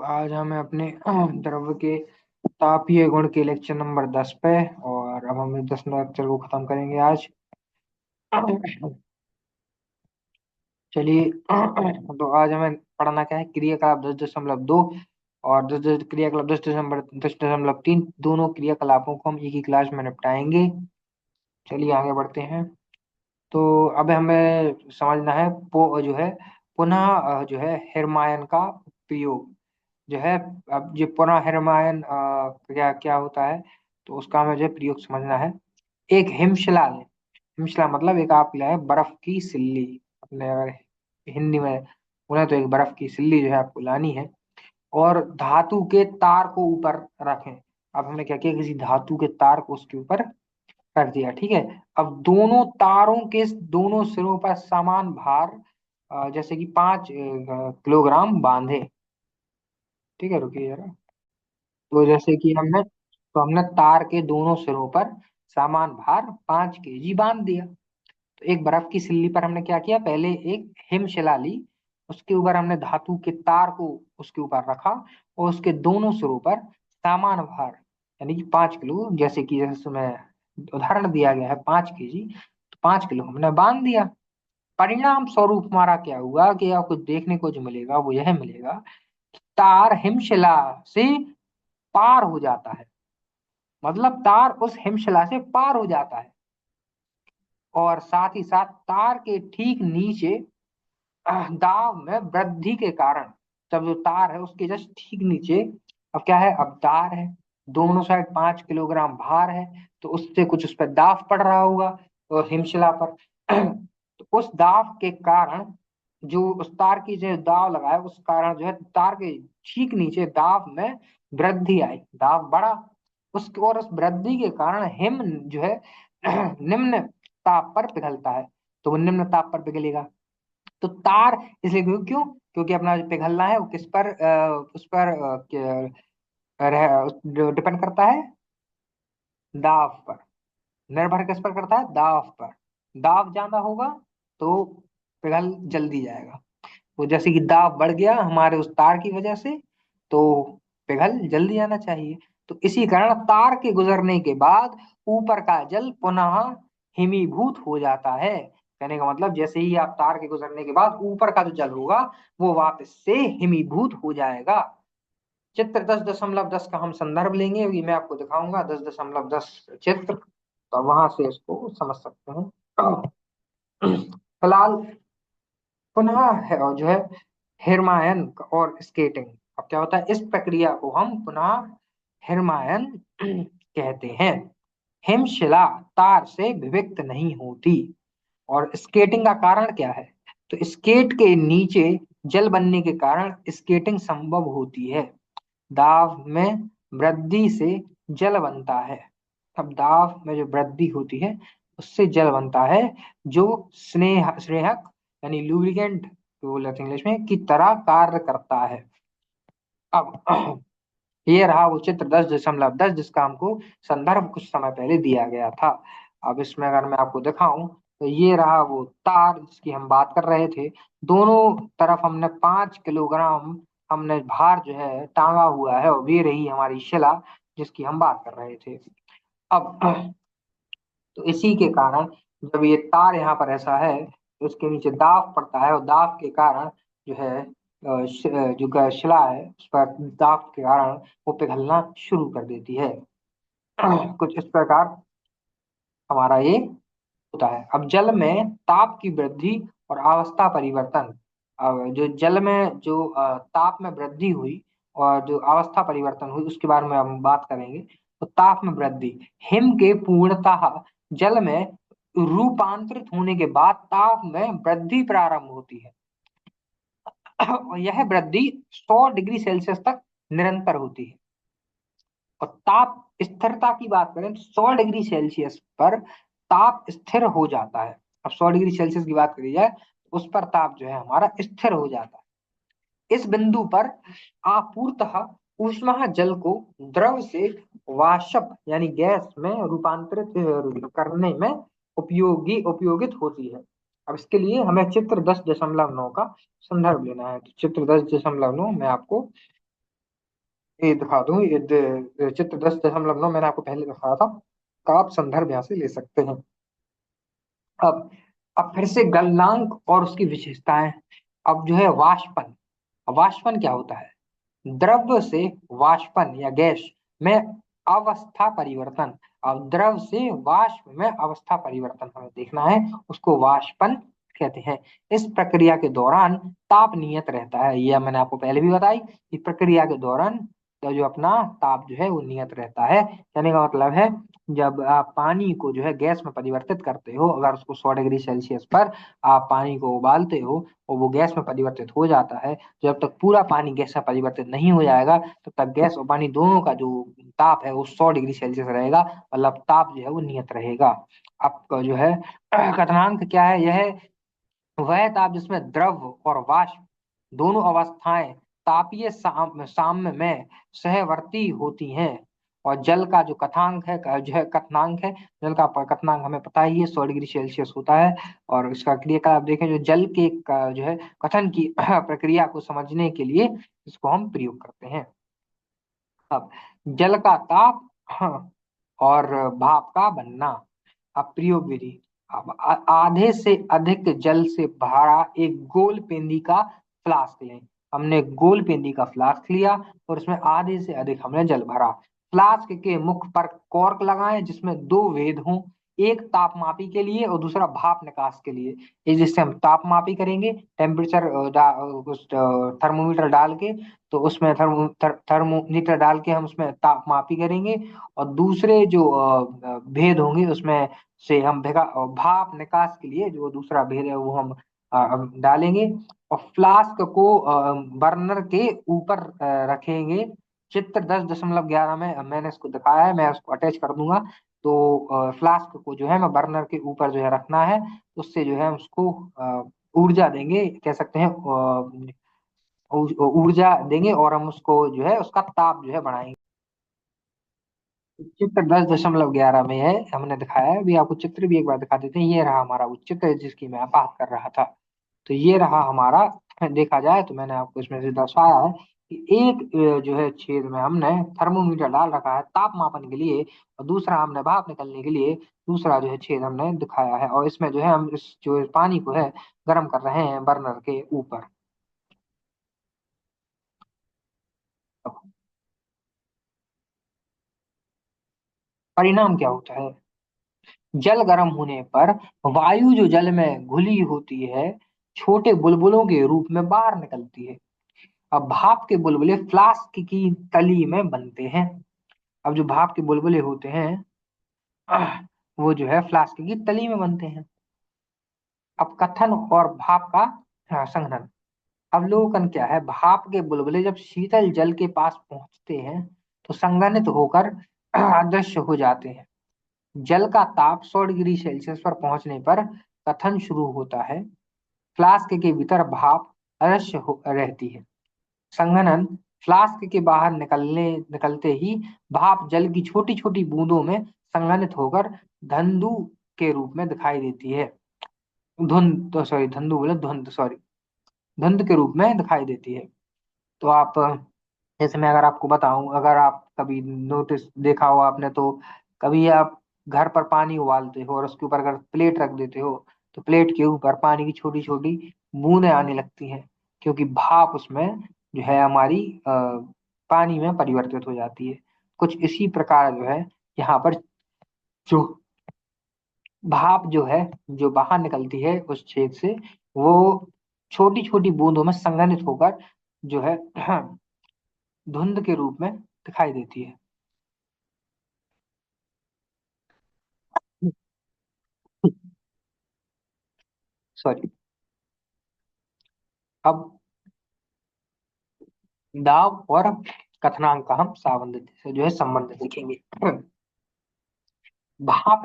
आज हम अपने द्रव्य के तापीय गुण के लेक्चर नंबर 10 पे। और अब हम इस 10 लेक्चर को खत्म करेंगे आज। चलिए। तो आज हमें पढ़ना क्या है, क्रियाकलाप 10.2 और 10 क्रियाकलाप 10.3 दोनों क्रियाकलापों को हम एक ही क्लास में निपटाएंगे। चलिए आगे बढ़ते हैं। तो अब हमें समझना है जो है पुनः जो है हेर्मायन का प्रयोग जो है। अब जो पुनः हेर्मायन क्या क्या होता है, तो उसका हमें जो है प्रयोग समझना है। एक हिमशिला लें। हिमशिला मतलब एक आप लाए बर्फ की सिल्ली। अपने अगर हिंदी में बोले तो एक बर्फ की सिल्ली जो है आपको लानी है। और धातु के तार को ऊपर रखें। अब हमने क्या किया, किसी धातु के तार को उसके ऊपर रख दिया, ठीक है। अब दोनों तारों के दोनों सिरों पर समान भार जैसे कि 5 किलोग्राम बांधे। ठीक है, रुकिए जरा। तो जैसे कि हमने तार के दोनों सिरों पर समान भार 5 केजी बांध दिया। तो एक बर्फ की सिल्ली पर हमने क्या किया, पहले एक हिमशिला ली। उसके ऊपर हमने धातु के तार को उसके ऊपर रखा और उसके दोनों सिरों पर समान भार यानी कि 5 किलो, जैसे उसमें उदाहरण दिया गया है 5 केजी, तो 5 किलो हमने बांध दिया। परिणाम स्वरूप हमारा क्या हुआ कि आपको देखने को जो मिलेगा वो यह मिलेगा कि तार हिमशिला से पार हो जाता है। मतलब तार उस हिमशिला से पार हो जाता है। और साथ ही साथ तार के ठीक नीचे दाब में वृद्धि के कारण, जब जो तार है उसके जस्ट ठीक नीचे अब क्या है, अब तार है, दोनों साइड 5 किलोग्राम भार है, तो उससे कुछ उस पर दाब पड़ रहा होगा और हिमशिला पर। तो उस दाब के कारण जो उस तार की जो दाब लगाए उस कारण जो है तार के ठीक नीचे दाब में वृद्धि आई, दाब बढ़ा। उसके और उस वृद्धि के कारण हिम जो है निम्न ताप पर पिघलता है। तो वो निम्न ताप पर पिघलेगा। तो तार इसलिए क्यों, क्योंकि अपना जो पिघलना है वो किस पर उस पर डिपेंड करता है, दाब पर। निर्भर किस पर करता है, दाब पर। दाब ज्यादा होगा तो पिघल जल्दी जाएगा। तो जैसे कि दाब बढ़ गया हमारे उस तार की वजह से, तो पिघल जल्दी आना चाहिए। तो इसी कारण तार के गुजरने के बाद ऊपर का जल पुनः हिमीभूत हो जाता है। कहने का मतलब जैसे ही आप तार के गुजरने के बाद ऊपर का जो जल होगा वो वापस से हिमीभूत हो जाएगा। चित्र 10.10 का हम संदर्भ लेंगे, अभी मैं आपको दिखाऊंगा 10.10 चित्र, तो वहां से इसको समझ सकते हैं। फिलहाल पुनः जो है हेरमायन और स्केटिंग। अब क्या होता है, इस प्रक्रिया को हम पुनः हेरमायन कहते हैं। हिमशिला तार से विविक्त नहीं होती। और स्केटिंग का कारण क्या है, तो स्केट के नीचे जल बनने के कारण स्केटिंग संभव होती है। दाब में वृद्धि से जल बनता है। अब दाब में जो वृद्धि होती है उससे जल बनता है, जो स्नेहक यानी लुब्रिकेंट बोलते हैं इंग्लिश में की तरह कार्य करता है। अब ये रहा वो चित्र 10.10 जिसका हमको संदर्भ कुछ समय पहले दिया गया था। अब इसमें अगर मैं आपको दिखाऊं तो ये रहा वो तार जिसकी हम बात कर रहे थे। दोनों तरफ हमने 5 किलोग्राम हमने भार जो है टांगा हुआ है, और ये रही हमारी शिला जिसकी हम बात कर रहे थे। अब तो इसी के कारण जब ये तार यहाँ पर ऐसा है तो उसके नीचे दाब पड़ता है, और दाब के कारण जो है जो शिला है उस पर दाब के कारण वो पिघलना शुरू कर देती है। कुछ इस प्रकार हमारा ये होता है। अब जल में ताप की वृद्धि और अवस्था परिवर्तन। अब जो जल में जो ताप में वृद्धि हुई और जो अवस्था परिवर्तन हुई उसके बारे में हम बात करेंगे। तो ताप में वृद्धि, हिम के पूर्णतः जल में रूपांतरित होने के बाद ताप में वृद्धि प्रारंभ होती है। और यह वृद्धि 100 डिग्री सेल्सियस तक निरंतर होती है। और ताप स्थिरता की बात करें तो 100 डिग्री सेल्सियस पर ताप स्थिर हो जाता है। अब 100 डिग्री सेल्सियस की बात करी जाए तो उस पर ताप जो है हमारा स्थिर हो जाता है। इस बिंदु पर आपूर्तः ऊष्मा जल को द्रव से वाष्प यानी गैस में रूपांतरित करने में उपयोगित होती है। अब इसके लिए हमें चित्र 10.9 का संदर्भ लेना है। तो चित्र 10.9 मैं आपको ये दिखा दूं, ये चित्र 10.9 मैंने आपको पहले दिखाया था, का आप संदर्भ यहाँ से ले सकते हैं। अब अब फिर से गलनांक और उसकी विशेषताएं। अब जो है वाष्पन, वाष्पन क्या होता है? द्रव से वाष्पन या गैस में अवस्था परिवर्तन। अब द्रव से वाष्प में अवस्था परिवर्तन हमें देखना है, उसको वाष्पन कहते हैं। इस प्रक्रिया के दौरान ताप नियत रहता है, यह मैंने आपको पहले भी बताई कि प्रक्रिया के दौरान तो जो अपना ताप जो है वो नियत रहता है। कहने का मतलब है, जब आप पानी को जो है गैस में परिवर्तित करते हो, अगर उसको 100 डिग्री सेल्सियस पर आप पानी को उबालते हो और वो गैस में परिवर्तित हो जाता है, जब तक पूरा पानी गैस में परिवर्तित नहीं हो जाएगा तब तक गैस और पानी दोनों का जो ताप है वो 100 डिग्री सेल्सियस रहेगा, मतलब ताप जो है वो नियत रहेगा। आपका जो है कथनांक क्या है? यह है वह ताप जिसमें द्रव और वाष्प दोनों अवस्थाएं तापीय साम्य में सहवर्ती होती हैं। और जल का जो कथांक है जो है कथनांक है, जल का कथनांक हमें पता ही है 100 डिग्री सेल्सियस होता है। और इसका क्रियाकलाप देखें, जो जल के जो है कथन की प्रक्रिया को समझने के लिए इसको हम प्रयोग करते हैं। अब जल का ताप, हाँ, और भाप का बनना। अब प्रयोग विधि। अब आधे से अधिक जल से भरा एक गोल पेंदी का फ्लास्क लें। हमने गोल पेंदी का फ्लास्क लिया और उसमें आधे से अधिक हमने जल भरा। फ्लास्क के मुख पर कॉर्क लगाएं जिसमें दो भेद हों, एक तापमापी के लिए और दूसरा भाप निकास के लिए। ये जिससे हम तापमापी करेंगे, टेम्परेचर उस थर्मोमीटर डाल के, तो उसमें थर्मोमीटर डाल के हम उसमें तापमापी करेंगे। और दूसरे जो भेद होंगे उसमें से हम भाप निकास के लिए जो दूसरा भेद है वो हम डालेंगे। और फ्लास्क को बर्नर के ऊपर रखेंगे। चित्र 10.11 में मैंने इसको दिखाया है, मैं उसको अटैच कर दूंगा। तो फ्लास्क को जो है मैं बर्नर के ऊपर जो है रखना है, उससे जो है हम उसको ऊर्जा देंगे, कह सकते हैं ऊर्जा देंगे, और हम उसको जो है उसका ताप जो है बढ़ाएंगे। चित्र 10.11 में है, हमने दिखाया है। अभी आपको चित्र भी एक बार दिखा देते हैं। ये रहा हमारा वो चित्र जिसकी मैं बात कर रहा था। तो ये रहा हमारा, देखा जाए तो मैंने आपको इसमें से दर्शाया है कि एक जो है छेद में हमने थर्मोमीटर डाल रखा है ताप मापन के लिए, और दूसरा हमने भाप निकलने के लिए दूसरा जो है छेद हमने दिखाया है। और इसमें जो है हम इस जो पानी को है गर्म कर रहे हैं बर्नर के ऊपर। परिणाम क्या होता है? जल गर्म होने पर वायु जो जल में घुली होती है छोटे बुलबुलों के रूप में बाहर निकलती है। अब भाप के बुलबुले फ्लास्क की तली में बनते हैं। अब जो भाप के बुलबुले होते हैं वो जो है फ्लास्क की तली में बनते हैं। अब कथन और भाप का संघनन। अवलोकन क्या है? भाप के बुलबुले जब शीतल जल के पास पहुंचते हैं तो संघनित होकर अदृश्य हो जाते हैं। जल का ताप 100 डिग्री सेल्सियस पर पहुंचने पर कथन शुरू होता है। फ्लास्क के भीतर भाप अदृश्य रहती है। संघनन। फ्लास्क के बाहर निकलते ही भाप जल की छोटी छोटी बूंदों में संघनित होकर धंधु के रूप में दिखाई देती है। धुंध तो सॉरी, धंधु बोले, धुंध सॉरी, धुंध के रूप में दिखाई देती है। तो आप, जैसे मैं अगर आपको बताऊं, अगर आप कभी नोटिस देखा हो आपने, तो कभी आप घर पर पानी उबालते हो और उसके ऊपर अगर प्लेट रख देते हो तो प्लेट के ऊपर पानी की छोटी छोटी बूंदें आने लगती हैं, क्योंकि भाप उसमें जो है हमारी पानी में परिवर्तित हो जाती है। कुछ इसी प्रकार जो है यहाँ पर जो भाप जो है जो बाहर निकलती है उस छेद से, वो छोटी छोटी बूंदों में संघनित होकर जो है धुंध के रूप में दिखाई देती है। सॉरी। अब दाब और कथनांक का हम संबंध से जो है संबंध देखेंगे। भाप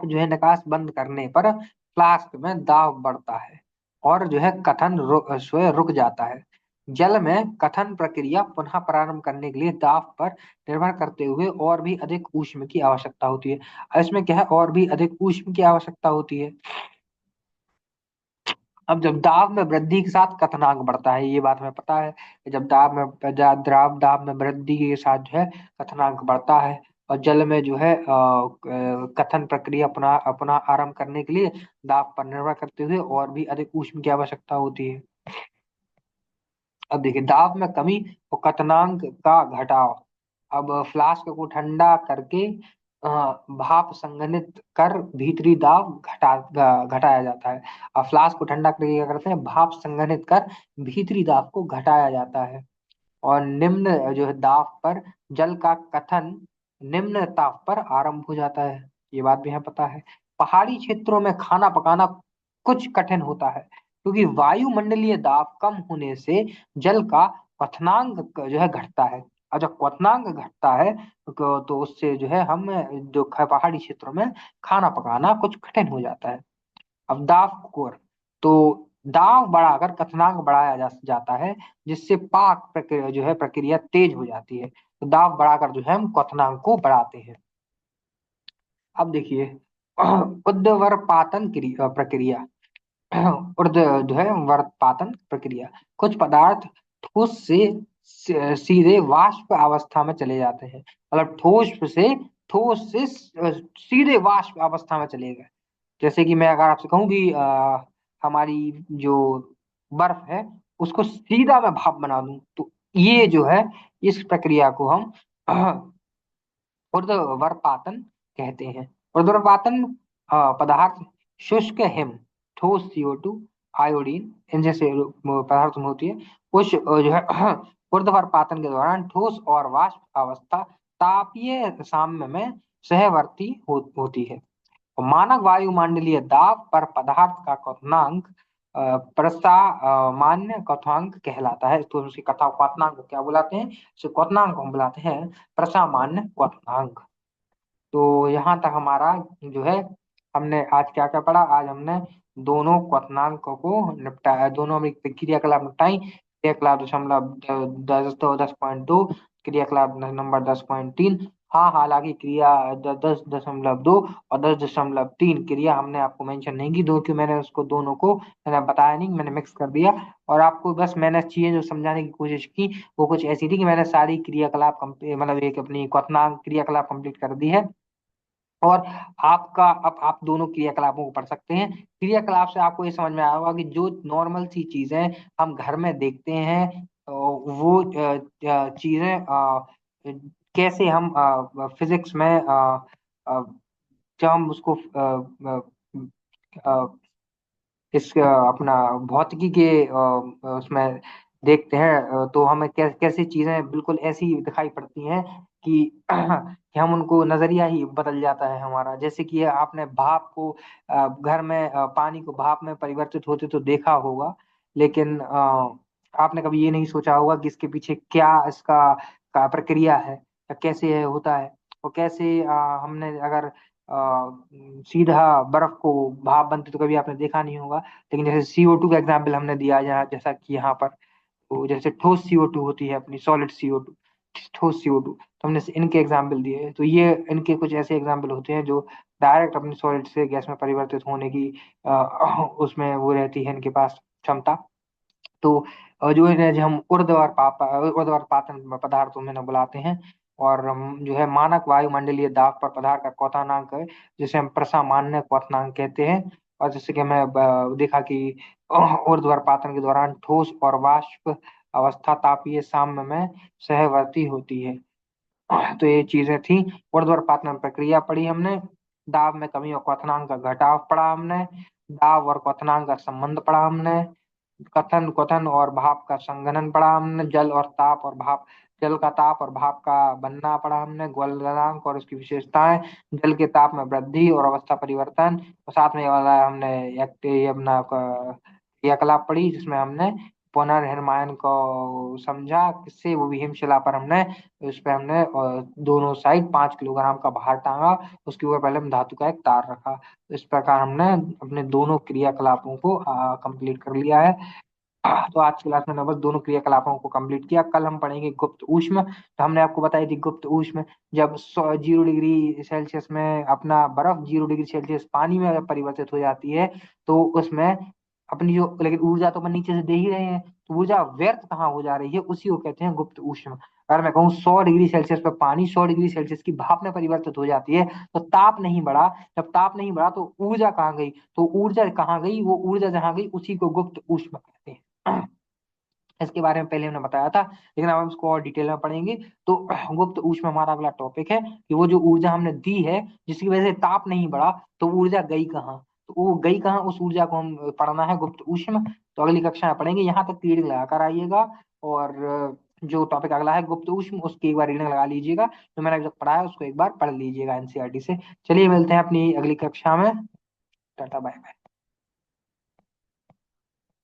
जो है निकास बंद करने पर फ्लास्क में दाब बढ़ता है और जो है कथन स्वयं रुक जाता है। जल में कथन प्रक्रिया पुनः प्रारंभ करने के लिए दाब पर निर्भर करते हुए और भी अधिक ऊष्म की आवश्यकता होती है। इसमें क्या है, और भी अधिक ऊष्म की आवश्यकता होती है। अब जब दाब में वृद्धि के साथ कथनांक बढ़ता है, ये बात हमें पता है कि जब दाब में द्राव दाब में वृद्धि के साथ जो है कथनांक बढ़ता है। और जल में जो है कथन प्रक्रिया अपना अपना आरंभ करने के लिए दाब पर निर्भर करते हुए और भी अधिक ऊष्मा की आवश्यकता होती है। अब देखिए दाब में कमी और कथनांक का घटाव। अब फ्लास्क को ठंडा करके अ, भाप संघनित कर भीतरी दाब घटाया जाता है। अब फ्लास्क को ठंडा करके क्या करते हैं, भाप संघनित कर भीतरी दाब को घटाया जाता है। और निम्न जो है दाब पर जल का कथन निम्न ताप पर आरंभ हो जाता है। ये बात भी हमें पता है। पहाड़ी क्षेत्रों में खाना पकाना कुछ कठिन होता है क्योंकि वायुमंडलीय दाब कम होने से जल का क्वथनांक जो है घटता है। और जब क्वथनांक घटता है तो उससे जो है हम जो पहाड़ी क्षेत्रों में खाना पकाना कुछ कठिन हो जाता है। अब दाब कोर, तो दाब बढ़ाकर क्वथनांक बढ़ाया जाता है जिससे पाक प्रक्रिया जो है प्रक्रिया तेज हो जाती है। तो दाब बढ़ाकर जो है हम क्वथनांक को बढ़ाते हैं। अब देखिए उर्ध्वपातन प्रक्रिया। उर्ध जो है वर्तपातन प्रक्रिया, कुछ पदार्थ ठोस से सीधे वाष्प अवस्था में चले जाते हैं। मतलब ठोस से सीधे वाष्प अवस्था में चले गए। जैसे कि मैं अगर आपसे कहूँ कि हमारी जो बर्फ है उसको सीधा मैं भाप बना दूं, तो ये जो है इस प्रक्रिया को हम ऊर्ध्वपातन कहते हैं। ऊर्ध्वपातन पदार्थ शुष्क हिम, ठोस CO2, आयोडीन, इन जैसे पदार्थ में होती है। कुछ जो है ऊर्ध्वपातन के दौरान ठोस और वाष्प अवस्था तापीय साम्य में सहवर्ती होती है। मानक वायुमंडलीय दाब पर पदार्थ का क्वथनांक प्रसामान्य क्वथनांक कहलाता है। तो उसकी कथा क्वथनांक को क्या बुलाते हैं, इसे क्वथनांक को हम बुलाते हैं प्रसामान्य क्वथनांक। तो यहाँ तक हमारा जो है हमने आज क्या क्या पढ़ा। आज हमने दोनों क्वथनांकों को निपटाया, दोनों में क्रियाकलाप निपटाई। क्रियाकलाप दशमलव 10.2, क्रियाकलाप नंबर 10.3। हाँ, हालांकि क्रिया 10.2 और 10.3 क्रिया हमने आपको मेंशन नहीं की दो, क्यों मैंने उसको दोनों को मैंने बताया नहीं, मैंने मिक्स कर दिया। और आपको बस मैंने चीजें जो समझाने की कोशिश की वो कुछ ऐसी थी कि मैंने सारी क्रियाकलाप मतलब एक अपनी क्वथनांक क्रियाकलाप कंप्लीट कर दी है। और आपका अब आप दोनों क्रियाकलापों को पढ़ सकते हैं। क्रियाकलाप से आपको ये समझ में आया होगा कि जो नॉर्मल सी चीजें हम घर में देखते हैं वो चीजें कैसे हम फिजिक्स में जब हम उसको इस अपना भौतिकी के उसमें देखते हैं तो हमें कैसी चीजें बिल्कुल ऐसी दिखाई पड़ती हैं कि कि हम उनको नजरिया ही बदल जाता है हमारा। जैसे कि आपने भाप को घर में पानी को भाप में परिवर्तित होते तो देखा होगा, लेकिन आपने कभी ये नहीं सोचा होगा कि इसके पीछे क्या इसका का प्रक्रिया है या कैसे है होता है। और कैसे हमने अगर सीधा बर्फ को भाप बनते तो कभी आपने देखा नहीं होगा। लेकिन जैसे CO2 का एग्जाम्पल हमने दिया यहाँ, जैसा कि यहाँ पर तो जैसे ठोस CO2 होती है अपनी सॉलिड CO2, ठोस CO2, तो हमने इनके एग्जाम्पल दिए हैं। तो ये इनके कुछ ऐसे एग्जाम्पल होते हैं जो डायरेक्ट अपनी सॉलिड से गैस में परिवर्तित होने की उसमें वो रहती है इनके पास क्षमता। तो जो है जो हम ऊर्ध्वपातन पदार्थों में न बुलाते हैं। और जो है मानक वायुमंडलीय दाब पर पदार्थ का क्वथनांक है जिसे हम प्रसामान्य क्वथनांक कहते हैं। और जैसे कि हमने देखा कि ऊर्ध्वपातन के दौरान ठोस और वाष्प अवस्था तापीय साम्य में सहवर्ती होती है। तो ये चीजें थी। ऊर्ध्वपातन प्रक्रिया पढ़ी हमने, दाब में कमी और क्वथनांक का घटाव पढ़ा हमने, दाब और क्वथनांक का संबंध पढ़ा हमने, कथन क्वथन और भाप का संघनन पढ़ा हमने, जल और ताप और भाप, जल का ताप और भाप का बनना पढ़ा हमने, गलनांक और उसकी विशेषताएं, जल के ताप में वृद्धि और अवस्था परिवर्तन। और साथ में ये वाला हमने ये अपना क्रियाकलाप पढ़ी जिसमें हमने पुनर्निर्माण को समझा, किससे, वो भी हिमशिला पर हमने उस पे हमने दोनों साइड 5 किलोग्राम का भार टांगा, उसके ऊपर पहले हम धातु का एक तार रखा। इस प्रकार हमने अपने दोनों क्रियाकलापों को कंप्लीट कर लिया है। तो आज की क्लास में बस दोनों क्रियाकलापों को कंप्लीट किया। कल हम पढ़ेंगे गुप्त ऊष्मा। तो हमने आपको बताई थी गुप्त ऊष्मा जब 0 डिग्री सेल्सियस में अपना बर्फ 0 डिग्री सेल्सियस पानी में अगर परिवर्तित हो जाती है तो उसमें अपनी जो, लेकिन ऊर्जा तो अपन नीचे से दे ही रहे हैं, तो ऊर्जा व्यर्थ कहाँ हो जा रही है, उसी को कहते हैं गुप्त ऊष्मा। अगर मैं कहूँ 100 डिग्री सेल्सियस पर पानी 100 डिग्री सेल्सियस की भाप में परिवर्तित हो जाती है, तो ताप नहीं बढ़ा। जब ताप नहीं बढ़ा तो ऊर्जा कहाँ गई, तो ऊर्जा कहाँ गई, वो ऊर्जा जहाँ गई उसी को गुप्त ऊष्मा कहते हैं। इसके बारे में पहले हमने बताया था, लेकिन अब हम इसको और डिटेल में पढ़ेंगे। तो गुप्त ऊष्मा हमारा अगला टॉपिक है, कि वो जो ऊर्जा हमने दी है जिसकी वजह से ताप नहीं बढ़ा, तो ऊर्जा गई कहाँ, तो वो गई कहाँ, उस ऊर्जा को हम पढ़ना है गुप्त ऊष्मा। तो अगली कक्षा में पढ़ेंगे, यहाँ तक रीडिंग लगा कर आइएगा। और जो टॉपिक अगला है गुप्त ऊष्मा, उसकी एक बार रीडिंग लगा लीजिएगा, जो मैंने अभी तक पढ़ा है उसको एक बार पढ़ लीजिएगा एनसीईआरटी से। चलिए मिलते हैं अपनी अगली कक्षा में। Tata bye bye.